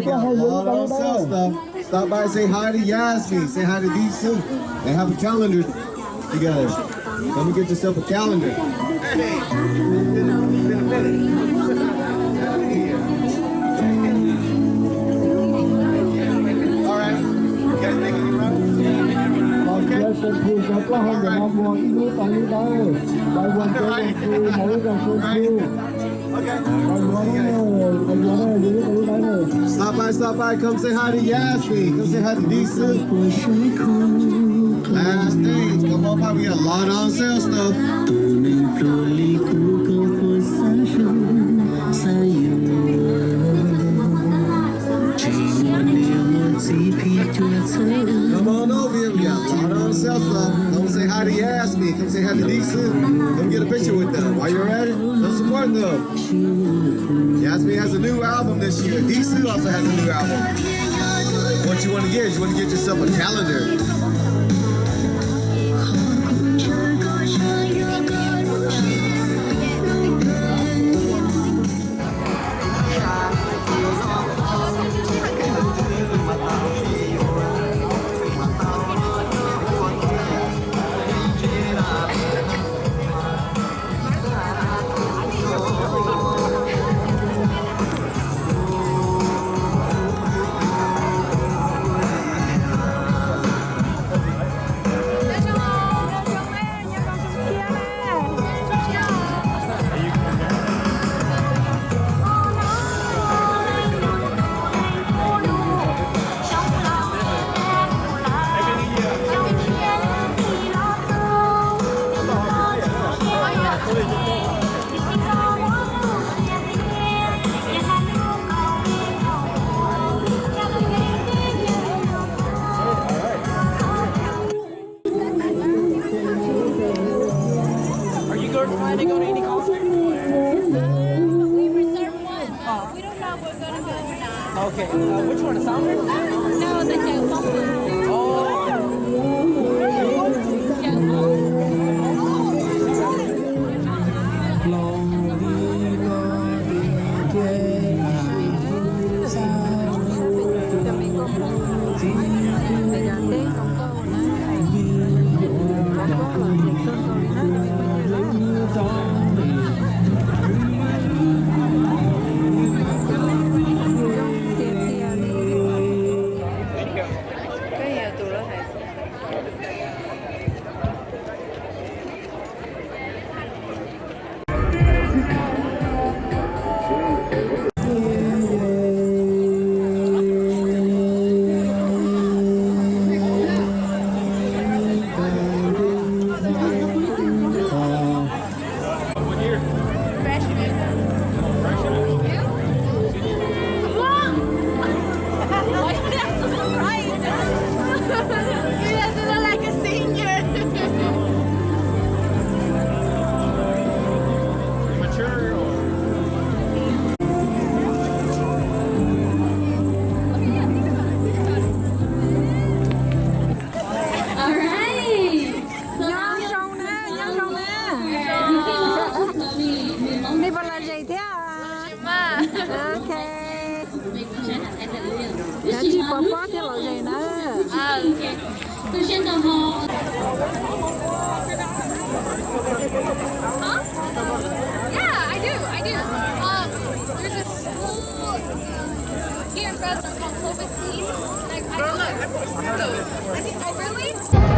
got a lot on sale stuff. Stop by and say hi to Yasmi. Say hi to Dib Xwb. They have a calendar together. Come and get yourself a calendar. Hey, it's been a minute. All right. You guys making any runs? Okay. Có hơn là mong muốn ít tại đây đại quân cho mỗi lần số Stop by, come say hi to Yasmi, come say hi to Dib Xwb. Last thing, come on by, we got a lot on sale stuff. Come on over here, we got a lot on sale stuff. Come say hi to Yasmi, come say hi to Dib Xwb. Come get a picture with them. While you're at it, come support them. Yasmi has a new album this year. Dib Xwb also has a new album. What you want to get? You want to get yourself a calendar. Plan to go to any concert? We reserved one. We don't know if we're gonna go or not. Okay. Which one? A sounder? No, the Caug one. Oh. Ok. Dạ chị bỏ bó theo lộ gì nữa. Ok. Tôi xem đồng hồ. Huh? Yeah, I do. There's a school here in Fresno called Clovis. Like, I don't know. I think I really.